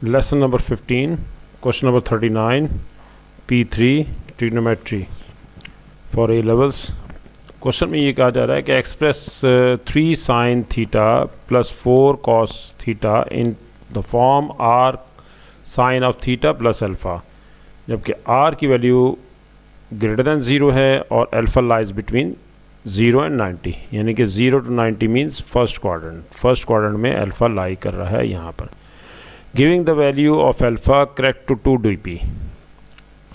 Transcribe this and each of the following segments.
Lesson number 15, question number 39, P3 trigonometry for A levels. Question में ये कहा जा रहा है कि express 3 sin theta plus 4 cos theta in the form r sin of theta plus alpha, जबकि r की वैल्यू ग्रेटर दैन 0 है और अल्फ़ा लाइज बिटवीन 0 एंड 90, यानी कि 0 to 90 मीन्स फर्स्ट क्वाड्रेंट में अल्फ़ा लाई कर रहा है यहाँ पर. Giving the value of alpha correct to 2dp.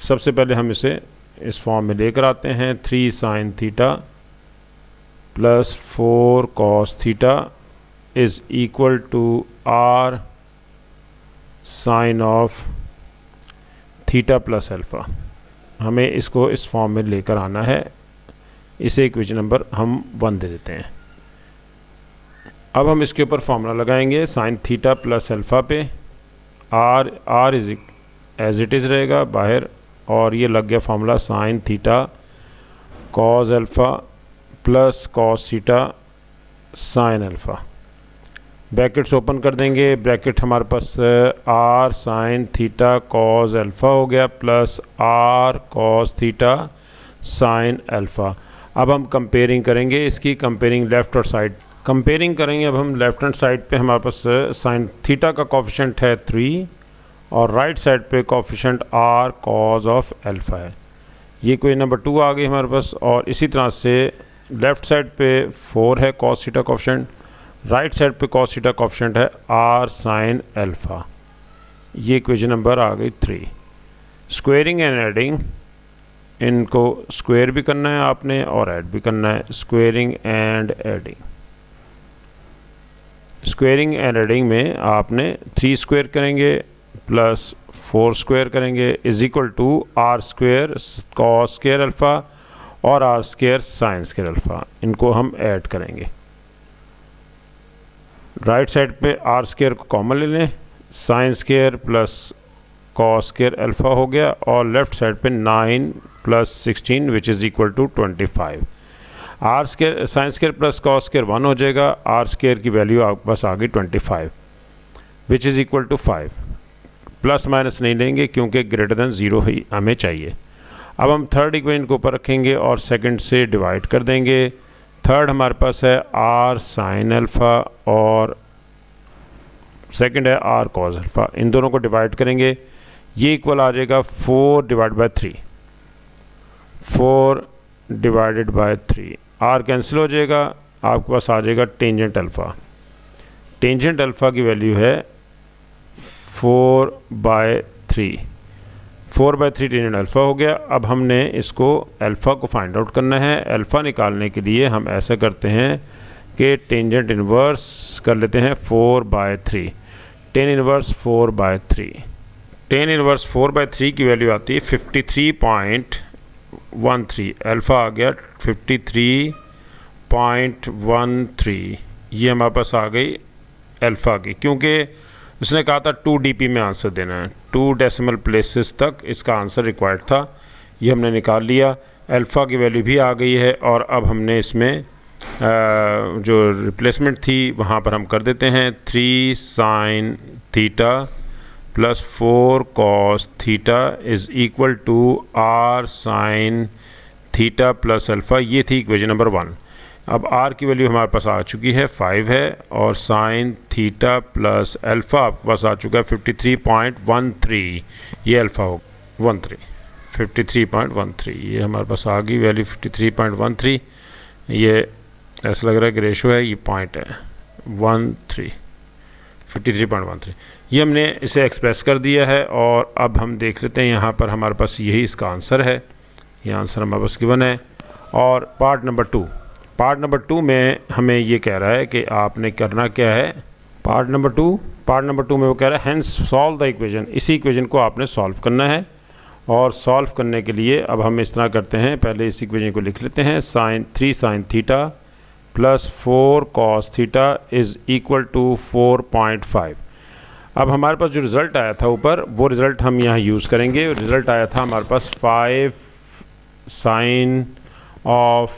सबसे पहले हम इसे इस फॉर्म में लेकर आते हैं. 3 sin theta plus 4 cos theta is equal to r sin of theta plus alpha. हमें इसको इस फॉर्म में लेकर आना है. इसे इक्वेशन नंबर हम 1 दे देते हैं. अब हम इसके ऊपर फॉर्मूला लगाएंगे. साइन थीटा प्लस अल्फ़ा पे r is as it is रहेगा बाहर, और ये लग गया formula sine theta cos alpha plus cos theta sine alpha. Brackets open कर देंगे. ब्रैकेट हमारे पास r sine theta cos alpha हो गया plus r cos theta sine alpha. अब हम कंपेयरिंग करेंगे. इसकी कंपेयरिंग लेफ़्ट और साइड कंपेयरिंग करेंगे. अब हम लेफ़्ट हैंड साइड पे हमारे पास साइन थीटा का कोफिशिएंट है 3 और राइट साइड पे coefficient r cos of alpha है. ये कोई नंबर 2 आ गई हमारे पास. और इसी तरह से लेफ़्ट साइड पे 4 है cos theta coefficient, right side पे कॉस थीटा कोफिशिएंट है r साइन अल्फ़ा. ये इक्वेशन नंबर आ गई 3. स्क्वेयरिंग एंड एडिंग, इनको स्क्वायर भी करना है आपने और ऐड भी करना है. Squaring and adding. Squaring and adding में आपने 3 स्क्वायर करेंगे प्लस 4 स्क्वायर करेंगे is equal to r square cos square alpha और r square sine square alpha. इनको हम ऐड करेंगे. राइट साइड पे r स्क्वायर को कॉमन ले लें. Sine square plus cos square alpha हो गया और लेफ़्ट साइड पे 9 plus 16 which is equal to 25. r square sine square plus cos square 1 हो जाएगा. r स्क्वायर की वैल्यू आपके पास आ गई 25 which is equal to 5. Plus minus नहीं लेंगे क्योंकि ग्रेटर दैन 0 ही हमें चाहिए. अब हम थर्ड इक्वेशन को ऊपर रखेंगे और सेकंड से डिवाइड कर देंगे. थर्ड हमारे पास है r साइन अल्फ़ा और सेकंड है r कॉस अल्फ़ा. इन दोनों को डिवाइड करेंगे. ये इक्वल आ जाएगा 4 divide by 3. 4 divided by 3. r cancel हो जाएगा. आपके पास आ जाएगा टेंजेंट अल्फ़ा. टेंजेंट अल्फ़ा की वैल्यू है 4/3. 4/3 टेंजेंट अल्फ़ा हो गया. अब हमने इसको अल्फ़ा को फाइंड आउट करना है. अल्फ़ा निकालने के लिए हम ऐसा करते हैं कि टेंजेंट इन्वर्स कर लेते हैं 4/3. Tan inverse 4/3. टेन इन्वर्स 4/3 की वैल्यू आती है 53.13. अल्फ़ा आ गया 53.13. ये हमारे पास आ गई अल्फ़ा की, क्योंकि उसने कहा था 2dp में आंसर देना है. 2 डेसिमल प्लेसेस तक इसका आंसर रिक्वायर्ड था. ये हमने निकाल लिया. अल्फ़ा की वैल्यू भी आ गई है और अब हमने इसमें जो रिप्लेसमेंट थी वहाँ पर हम कर देते हैं. 3 sin theta plus 4 cos theta is equal to r sin theta plus alpha. ये थी इक्वेशन नंबर 1. अब r की वैल्यू हमारे पास आ चुकी है 5 है और साइन थीटा प्लस अल्फ़ा आपके पास आ चुका है 53.13. ये अल्फ़ा हो 53.13. ये हमारे पास आ गई वैल्यू 53.13. ये ऐसा लग रहा है कि रेशो है, ये पॉइंट है 53.13. ये हमने इसे एक्सप्रेस कर दिया है. और अब हम देख लेते हैं यहाँ पर हमारे पास यही इसका आंसर है. ये आंसर हमारे पास गिवन है. और पार्ट नंबर 2 में हमें ये कह रहा है कि आपने करना क्या है. पार्ट नंबर टू में वो कह रहा है हेंस सॉल्व द इक्वेशन. इसी इक्वेशन को आपने सॉल्व करना है. और सॉल्व करने के लिए अब हम इस तरह करते हैं. पहले इस इक्वेशन को लिख लेते हैं. 3 sin theta plus 4 cos theta is equal to 4.5. अब हमारे पास जो रिज़ल्ट आया था ऊपर, वो रिज़ल्ट हम यहाँ यूज़ करेंगे. रिज़ल्ट आया था हमारे पास 5 sin ऑफ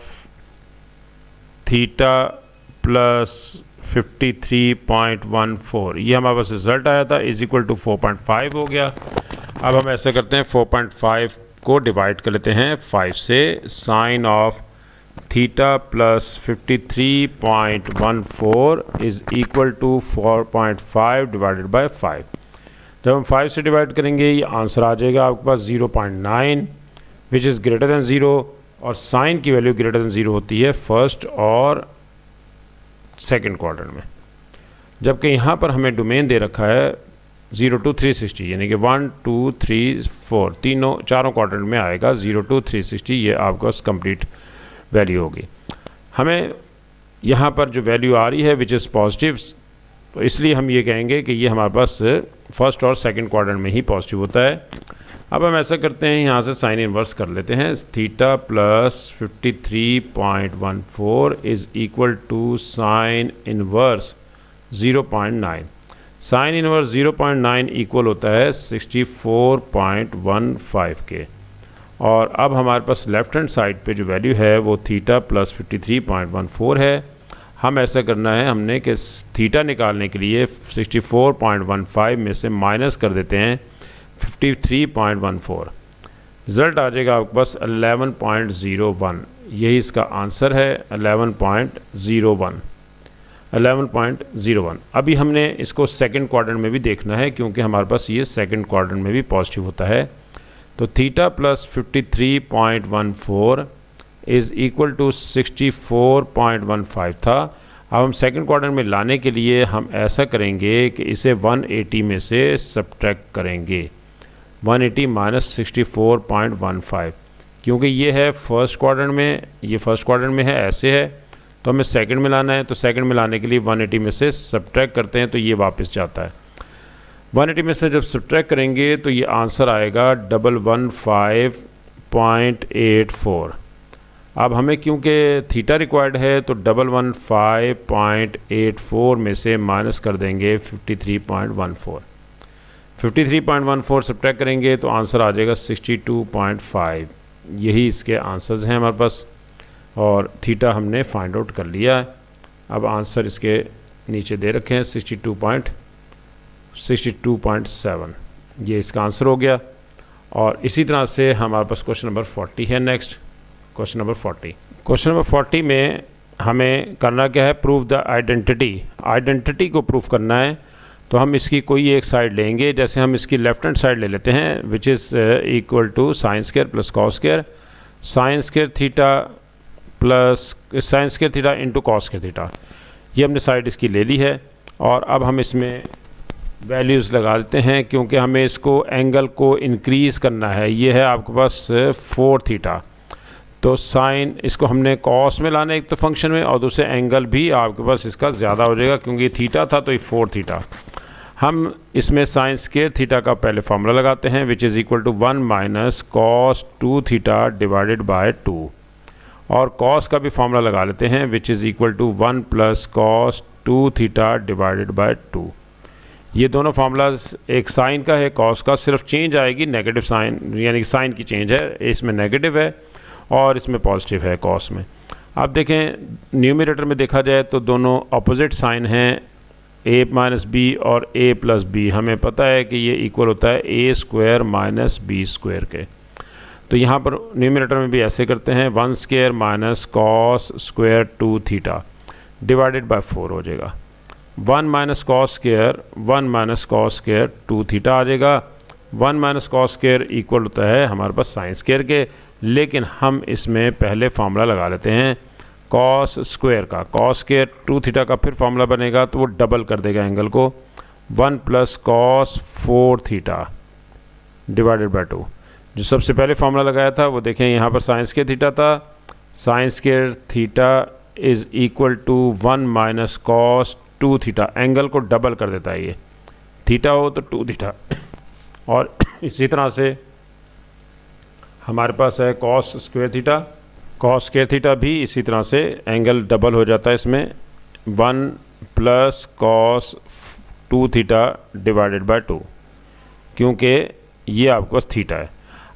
थीटा प्लस 53.14, ये हमारे पास रिज़ल्ट आया था, इज़ इक्वल टू 4.5 हो गया। अब हम ऐसे करते हैं 4.5 को डिवाइड कर लेते हैं 5 से। Sine of theta plus 53.14 is equal to 4.5 divided by 5। जब हम 5 से डिवाइड करेंगे ये आंसर आ जाएगा आपके पास 0.9 विच इज़ ग्रेटर दैन 0, और साइन की वैल्यू ग्रेटर दैन 0 होती है फर्स्ट और सेकंड क्वाड्रेंट में। जबकि यहाँ पर हमें डोमेन दे रखा है 0 to 360, यानी कि 1 2 3 4 चारों क्वाड्रेंट में आएगा 0 to 360, ये आपके पास कंप्लीट वैल्यू होगी। हमें यहाँ पर जो वैल्यू आ रही है विच इज़ पॉजिटिव, तो इसलिए हम ये कहेंगे कि ये हमारे पास फर्स्ट और सेकंड क्वाड्रेंट में ही पॉजिटिव होता है। अब हम ऐसा करते हैं, यहाँ से साइन इन्वर्स कर लेते हैं। Theta plus 53.14 is equal to sine inverse 0.9। Sine inverse 0.9 equal होता है 64.15 के। और अब हमारे पास लेफ़्ट हैंड साइड पे जो वैल्यू है वो थीटा प्लस 53.14 है। हम ऐसा करना है हमने कि थीटा निकालने के लिए 64.15 में से माइनस कर देते हैं 53.14, रिज़ल्ट आ जाएगा आपके पास 11.01। यही इसका आंसर है 11.01। अभी हमने इसको सेकंड क्वाड्रेंट में भी देखना है, क्योंकि हमारे पास ये सेकंड क्वाड्रेंट में भी पॉजिटिव होता है। तो theta plus 53.14 is equal to 64.15 था। अब हम सेकंड क्वाड्रेंट में लाने के लिए हम ऐसा करेंगे कि इसे 180 में से सब्ट्रैक्ट करेंगे, 180 माइनस 64.15, क्योंकि ये है फर्स्ट क्वाड्रेंट में, ये फर्स्ट क्वाड्रेंट में है, ऐसे है, तो हमें सेकंड में लाना है। तो सेकंड में लाने के लिए 180 में से सब्ट्रैक्ट करते हैं तो ये वापस जाता है। 180 में से जब सब्ट्रैक्ट करेंगे तो ये आंसर आएगा 115.84। अब हमें क्योंकि थीटा रिक्वायर्ड है तो 115.84 में से माइनस कर देंगे 53.14। 53.14 सब्ट्रैक्ट करेंगे तो आंसर आ जाएगा 62.5। यही इसके आंसर्स हैं हमारे पास, और थीटा हमने फाइंड आउट कर लिया है। अब आंसर इसके नीचे दे रखे हैं 62.7, ये इसका आंसर हो गया। और इसी तरह से हमारे पास क्वेश्चन नंबर 40 है। Next question number 40। Question number 40 में हमें करना क्या है, प्रूव द आइडेंटिटी को प्रूव करना है। तो हम इसकी कोई एक साइड लेंगे, जैसे हम इसकी लेफ्ट हैंड साइड ले लेते हैं which is equal to sine square plus cos square, sine square theta plus sine square theta into cos square theta. ये हमने साइड इसकी ले ली है। और अब हम इसमें वैल्यूज़ लगा देते हैं, क्योंकि हमें इसको एंगल को इंक्रीज़ करना है। ये है आपके पास 4 थीटा, तो साइन इसको हमने कॉस में लाना है एक तो फंक्शन में, और दूसरे एंगल भी आपके पास इसका ज़्यादा हो जाएगा, क्योंकि ये थीटा था तो ये 4 थीटा। हम इसमें साइन स्क्वायर थीटा का पहले फार्मूला लगाते हैं which is equal to 1 minus cos 2 theta divided by 2, और कॉस का भी फार्मूला लगा लेते हैं which is equal to 1 plus cos 2 theta divided by 2। ये दोनों फार्मूलाज, एक साइन का है, कॉस का, सिर्फ चेंज आएगी नेगेटिव साइन, यानी कि साइन की चेंज है, इसमें नेगेटिव है और इसमें पॉजिटिव है कॉस में। आप देखें न्यूमरेटर में देखा जाए तो दोनों अपोजिट साइन हैं, a माइनस बी और a प्लस बी। हमें पता है कि ये इक्वल होता है a square minus B square के। तो यहाँ पर न्यूमरेटर में भी ऐसे करते हैं, 1 square minus cos square 2 theta divided bye 4 हो जाएगा। 1 माइनस कॉस स्क्वायर 2 थीटा आ जाएगा। 1 माइनस कॉस स्क्वायर इक्वल होता है हमारे पास साइन स्क्वायर के, लेकिन हम इसमें पहले फार्मूला लगा लेते हैं कॉस स्क्वायर का। कॉस स्क्वायर 2 थीटा का फिर फार्मूला बनेगा तो वो डबल कर देगा एंगल को, 1 plus cos 4 theta divided by 2। जो सबसे पहले फार्मूला लगाया था वो देखें यहाँ पर साइन स्क्वायर थीटा था, sine square theta is equal to 1 minus cos 2 theta, angle को डबल कर देता है, ये थीटा हो तो 2 थीटा। और इसी तरह से हमारे पास है कॉस स्क्वायर थीटा भी इसी तरह से एंगल डबल हो जाता है इसमें, 1 plus cos 2 theta divided by 2, क्योंकि ये आपके पास थीटा है।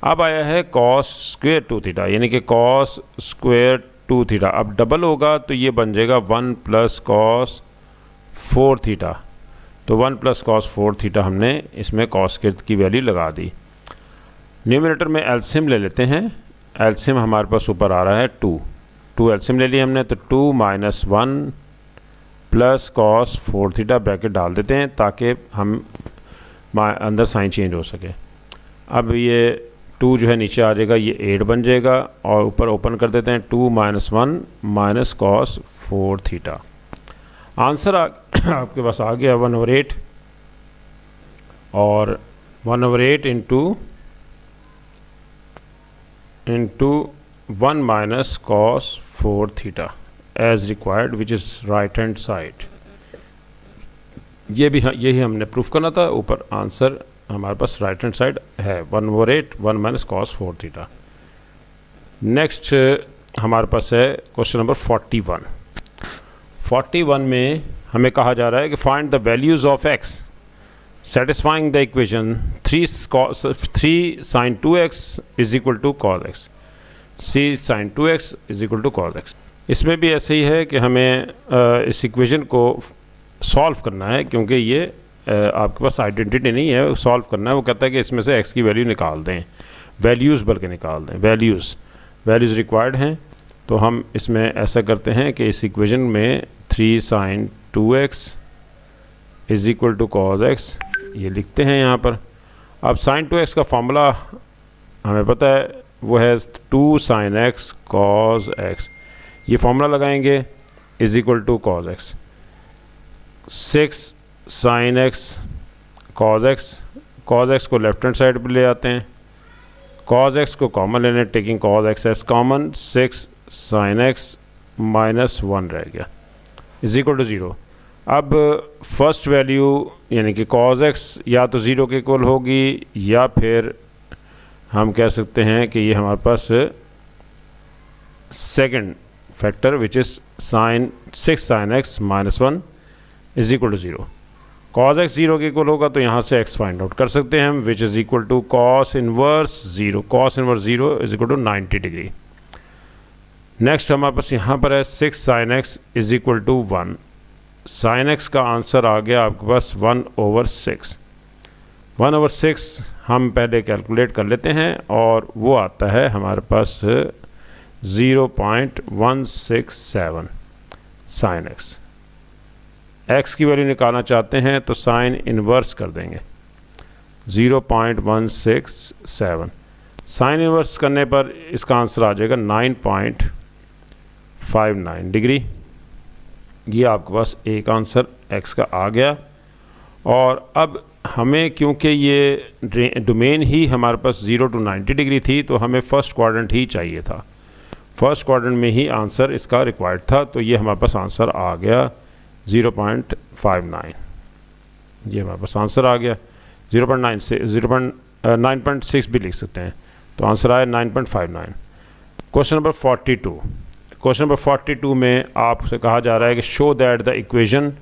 अब आया है कॉस स्क्वायर 2 थीटा, यानी कि कॉस स्क्वायर 2 थीटा अब डबल होगा तो ये बन जाएगा 1 प्लस कॉस 4 थीटा, तो 1 प्लस कॉस 4 थीटा हमने इसमें कॉस की वैल्यू लगा दी। न्यूमरेटर में एलसीएम ले लेते हैं। एलसीएम हमारे पास ऊपर आ रहा है 2 एलसीएम ले लिया हमने, तो 2 minus 1 plus cos 4 theta bracket डाल देते हैं ताकि हम अंदर साइन चेंज हो सके। अब ये 2 जो है नीचे आ जाएगा, ये 8 बन जाएगा, और ऊपर ओपन कर देते हैं 2 minus 1 minus cos 4 theta. Answer आपके पास आ गया 1/8, और 1/8 into 1 minus cos 4 theta as required, which is right hand side. यही हमने प्रूफ करना था। ऊपर आंसर हमारे पास राइट हैंड साइड है 1/8 1 माइनस कॉस 4 थीटा। नेक्स्ट हमारे पास है क्वेश्चन नंबर 41। 41 में हमें कहा जा रहा है कि find the values of X satisfying the equation 3 sin 2x is equal to cos X, c sin 2x is equal to cos X. इसमें भी ऐसे ही है कि हमें इस इक्वेशन को सॉल्व करना है, क्योंकि ये आपके पास आइडेंटिटी नहीं है, सॉल्व करना है। वो कहता है कि इसमें से x की वैल्यू निकाल दें, वैल्यूज़ बल्कि निकाल दें, वैल्यूज़ रिक्वायर्ड हैं। तो हम इसमें ऐसा करते हैं कि इस इक्वेशन में 3 sin 2x is equal to cos X ये लिखते हैं यहाँ पर। अब sin 2x का फॉर्मूला हमें पता है, वो है 2 sin x cos x। ये फॉर्मूला लगाएंगे is equal to cos X. 6 sin x cos x को लेफ्ट हैंड साइड पर ले आते हैं, cos x को कॉमन लेने, taking cos x as common, 6 sin x minus 1 रह गया इज इक्वल टू 0। अब फर्स्ट वैल्यू यानी कि cos x या तो 0 के इक्वल होगी, या फिर हम कह सकते हैं कि ये हमारे पास second factor which is 6 sin x minus 1 is equal to 0। cos x 0 के इक्वल होगा तो यहाँ से x फाइंड आउट कर सकते हैं हम, which is equal to cos inverse 0। cos inverse 0 is equal to 90 degree. Next हमारे पास यहाँ पर है 6 sin x is equal to 1। sin x का आंसर आ गया आपके पास 1/6। 1/6 हम पहले कैलकुलेट कर लेते हैं, और वो आता है हमारे पास 0.167 sin x। x की वैल्यू निकालना चाहते हैं तो साइन इन्वर्स कर देंगे 0.167। साइन इन्वर्स करने पर इसका आंसर आ जाएगा 9.59 डिग्री। ये आपके पास एक आंसर x का आ गया। और अब हमें क्योंकि ये डोमेन ही हमारे पास 0 to 90 डिग्री थी, तो हमें फर्स्ट क्वाड्रेंट ही चाहिए था, फर्स्ट क्वाड्रेंट में ही आंसर इसका रिक्वायर्ड था। तो ये हमारे पास आंसर आ गया 0.59। ये हमारे पास आंसर आ गया 0.9 भी लिख सकते हैं, तो आंसर आया 9.59। Question number 42। क्वेश्चन नंबर 42 में आपसे कहा जा रहा है कि शो दैट द इक्वेशन,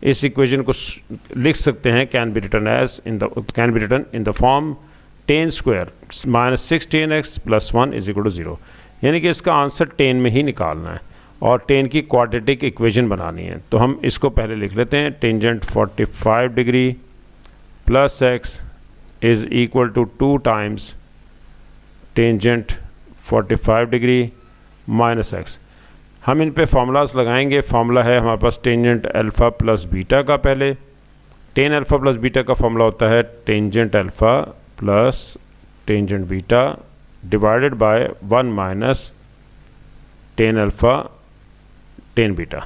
इस इक्वेशन को लिख सकते हैं can be written in the form tan square minus 6 tan x plus 1 is equal to 0। यानी कि इसका आंसर tan में ही निकालना है और tan की क्वाड्रेटिक इक्वेशन बनानी है। तो हम इसको पहले लिख लेते हैं, tangent 45 degree plus x is equal to 2 times tangent 45 degree minus x। हम इन पे फार्मूलाज लगाएंगे। फार्मूला है हमारे पास टेंजेंट अल्फ़ा प्लस बीटा का। पहले टेन अल्फ़ा प्लस बीटा का फार्मूला होता है tangent alpha plus tangent beta divided by 1 minus tan alpha tan beta.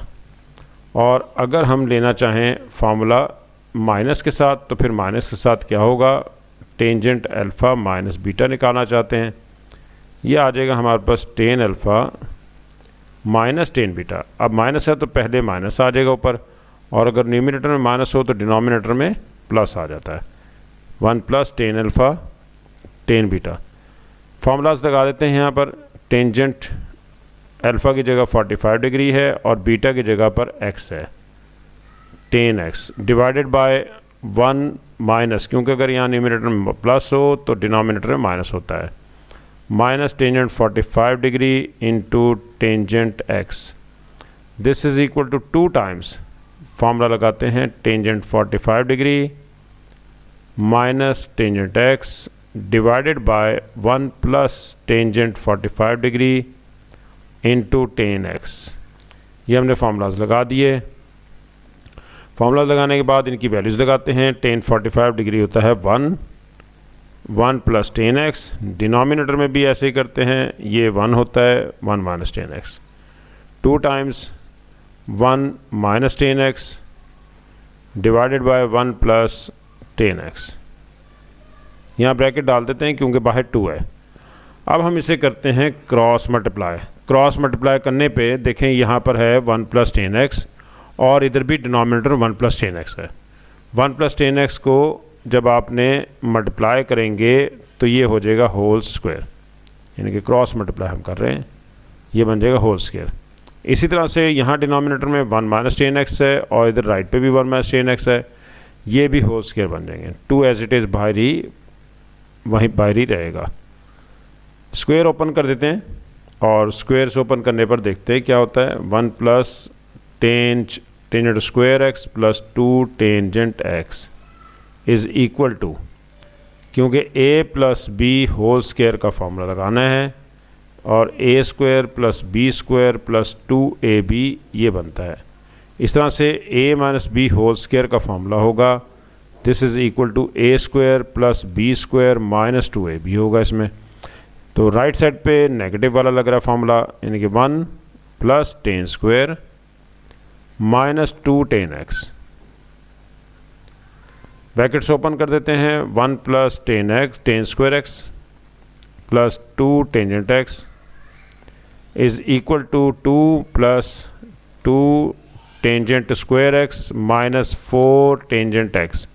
और अगर हम लेना चाहें फार्मूला माइनस के साथ, तो फिर माइनस के साथ क्या होगा, टेंजेंट अल्फ़ा माइनस बीटा निकालना चाहते हैं, ये आ जाएगा हमारे पास ten alpha minus ten beta. अब माइनस है तो पहले माइनस आ जाएगा ऊपर, और अगर न्यूमरेटर में माइनस हो तो डिनोमिनेटर में प्लस आ जाता है, 1 plus ten alpha tan beta. Formulas लगा देते हैं यहाँ पर। टेंजेंट अल्फ़ा की जगह 45 डिग्री है और बीटा की जगह पर x है, ten x divided by 1 minus, क्योंकि अगर यहाँ न्यूमरेटर में प्लस हो तो डिनोमिनेटर में माइनस होता है, minus tangent 45 degree into tangent x। This is equal to 2 times formula लगाते हैं tangent 45 degree minus tangent X divided by 1 plus tangent 45 degree into tan X. ये हमने फार्मूलाज लगा दिए। फार्मूला लगाने के बाद इनकी वैल्यूज़ लगाते हैं। टेन 45 डिग्री होता है 1 प्लस टेन एक्स, डिनोमिनेटर में भी ऐसे ही करते हैं, ये 1 होता है 1 minus ten x, 2 times 1 minus ten x divided by 1 plus ten x. यहाँ ब्रैकेट डाल देते हैं क्योंकि बाहर 2 है। अब हम इसे करते हैं क्रॉस मल्टीप्लाई। क्रॉस मल्टीप्लाई करने पे देखें यहाँ पर है 1 प्लस टेन एक्स और इधर भी डिनोमिनेटर 1 प्लस टेन एक्स है। 1 प्लस टेन एक्स को जब आपने मल्टीप्लाई करेंगे तो ये हो जाएगा होल स्क्वायर, यानी कि क्रॉस मल्टीप्लाई हम कर रहे हैं, ये बन जाएगा होल स्क्वायर। इसी तरह से यहाँ डिनोमिनेटर में 1 माइनस टेन एक्स है और इधर राइट पे भी 1 माइनस टेन एक्स है, ये भी होल स्क्वायर बन जाएंगे। 2 एज इट इज़ बाहर ही वहीं बाहर ही रहेगा। स्क्वायर ओपन कर देते हैं और स्क्वायर से ओपन करने पर देखते हैं क्या होता है। 1 plus tangent square X plus 2 tangent X is equal to, क्योंकि a plus B whole square का फॉर्मूला लगाना है और a square plus B square plus 2ab ये बनता है। इस तरह से a minus B whole square का फॉर्मूला होगा, this is equal to a square plus B square minus 2ab होगा इसमें। तो राइट साइड पे नेगेटिव वाला लग रहा है फॉर्मूला, यानी कि 1 plus tan square minus 2 tan X. Brackets open कर देते हैं। 1 plus tan square X plus 2 tangent X is equal to 2 plus 2 tangent square X minus 4 tangent X.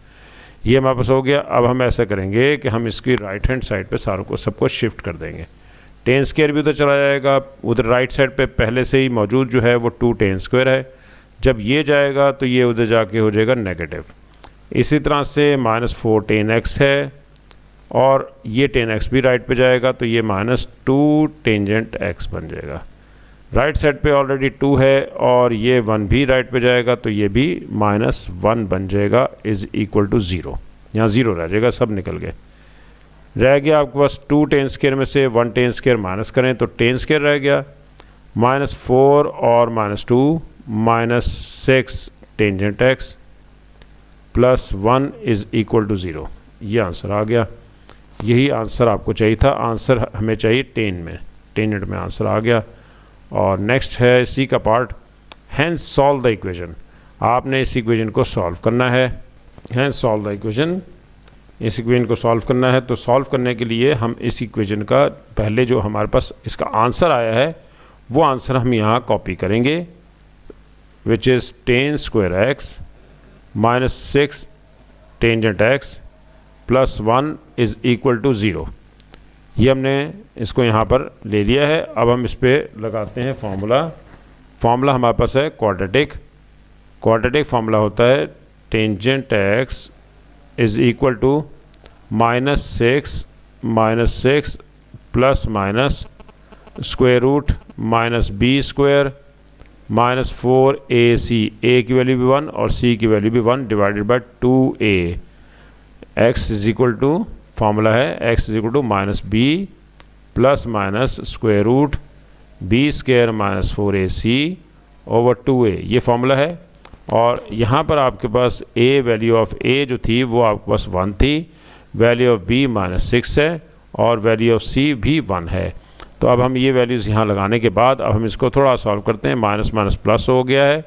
ये हमारे पास हो गया। अब हम ऐसा करेंगे कि हम इसकी राइट हैंड साइड पे सारों को सबको शिफ्ट कर देंगे। टेन स्क्वायर भी उधर चला जाएगा, उधर राइट साइड पे पहले से ही मौजूद जो है वो 2 टेन स्क्वायर है, जब ये जाएगा तो ये उधर जाके हो जाएगा नेगेटिव। इसी तरह से माइनस 4 टेन एक्स है और ये टेन एक्स भी राइट पे जाएगा तो ये माइनस 2 टेंजेंट एक्स बन जाएगा। राइट साइड पे ऑलरेडी 2 है और ये 1 भी राइट पे जाएगा तो ये भी माइनस 1 बन जाएगा इज़ इक्वल टू 0। यहाँ 0 रह जाएगा, सब निकल गए। रह गया आपके पास 2 टेन स्क्वायर में से 1 टेन स्क्वायर माइनस करें तो टेन स्क्वायर रह गया, माइनस 4 और minus 2 minus 6 tangent X plus 1 is equal to 0। ये आंसर आ गया। यही आंसर आपको चाहिए था। आंसर हमें चाहिए टेंजेंट में आंसर आ गया। और नेक्स्ट है इसी का part, hence solve the equation. आपने इस इक्वेशन को सॉल्व करना है। हैंस सॉल्व द इक्वेशन, इस इक्वेशन को सॉल्व करना है। तो सॉल्व करने के लिए हम इस इक्वेशन का पहले जो हमारे पास इसका आंसर आया है वो आंसर हम यहाँ कॉपी करेंगे, which is tan square X minus 6 tangent X plus 1 is equal to 0। ये हमने इसको यहाँ पर ले लिया है। अब हम इस पर लगाते हैं फार्मूला हमारे पास है क्वाड्रेटिक फार्मूला होता है tangent X is equal to minus 6 plus minus square root minus B square minus 4ac, a की वैल्यू भी 1 और c की वैल्यू भी 1 divided by 2a। x is equal to formula है x is equal to minus B plus minus square root B square minus 4ac over 2a, ये formula है। और यहाँ पर आपके पास a वैल्यू ऑफ a जो थी वो आपके पास 1 थी, वैल्यू ऑफ b माइनस 6 है और वैल्यू ऑफ c भी 1 है। तो अब हम ये वैल्यूज़ यहाँ लगाने के बाद अब हम इसको थोड़ा सॉल्व करते हैं। माइनस माइनस प्लस हो गया है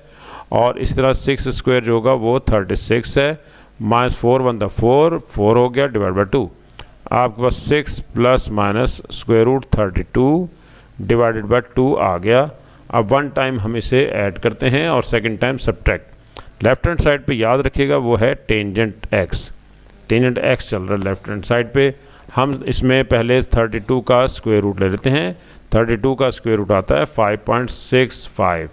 और इस तरह 6 स्क्वायर जो होगा वो 36 है, माइनस 4 1 4 हो गया डिवाइड बाई 2। आपके पास 6 plus minus square root 32 divided by 2 आ गया। अब 1 टाइम हम इसे ऐड करते हैं और second time subtract. Left hand side पे याद रखिएगा वो है टेंजेंट एक्स चल रहा है लेफ्ट हैंड साइड पे। हम इसमें पहले 32 का स्क्वायर रूट ले लेते हैं। 32 का स्क्वायर रूट आता है 5.65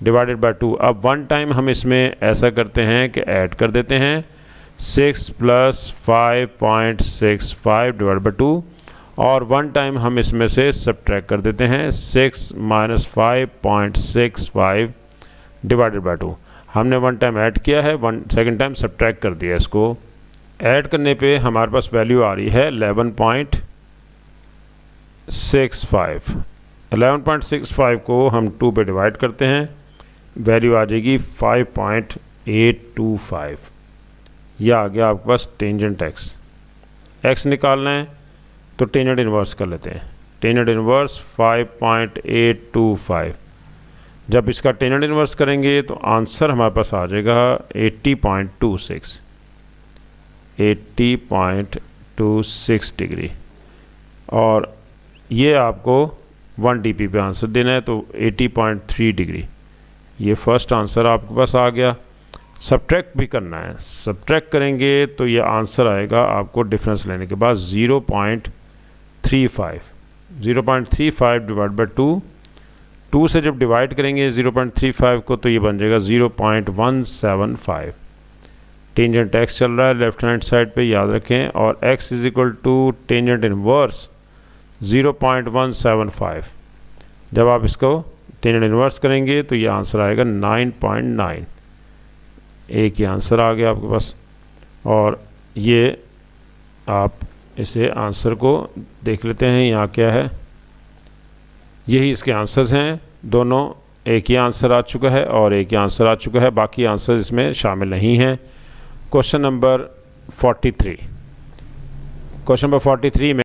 डिवाइडेड बाय 2। अब 1 टाइम हम इसमें ऐसा करते हैं कि ऐड कर देते हैं 6 प्लस 5.65 डिवाइड बाई 2 और 1 टाइम हम इसमें से सब्ट्रैक्ट कर देते हैं 6 माइनस 5.65 डिवाइडेड बाई 2। हमने वन टाइम ऐड किया है, वन सेकेंड टाइम सब्ट्रैक्ट कर दिया। इसको ऐड करने पे हमारे पास वैल्यू आ रही है 11.65। 11.65 को हम 2 पे डिवाइड करते हैं, वैल्यू आ जाएगी 5.825। यह आ गया आपके पास टेंजेंट एक्स। एक्स निकालना है तो टेंजेंट इन्वर्स कर लेते हैं। Tangent inverse 5.825। जब इसका टेंजेंट इन्वर्स करेंगे तो आंसर हमारे पास आ जाएगा 80.26 डिग्री। और ये आपको 1 dp पे आंसर देना है, तो 80.3 डिग्री। ये फर्स्ट आंसर आपके पास आ गया। सब्ट्रैक्ट भी करना है, सब्ट्रैक्ट करेंगे तो ये आंसर आएगा आपको डिफरेंस लेने के बाद 0.35। 0.35 डिवाइड बाई 2 से जब डिवाइड करेंगे 0.35 को तो ये बन जाएगा 0.175। टेंजेंट एक्स चल रहा है लेफ्ट हैंड साइड पे, याद रखें, और x is equal to tangent inverse 0.175। जब आप इसको टेंजेंट इनवर्स करेंगे तो ये आंसर आएगा 9.9। एक ही आंसर आ गया आपके पास। और ये आप इसे आंसर को देख लेते हैं, यहाँ क्या है, यही इसके आंसर्स हैं। दोनों एक ही आंसर आ चुका है और एक ही आंसर आ चुका है, बाकी आंसर इसमें शामिल नहीं हैं। क्वेश्चन नंबर 43 में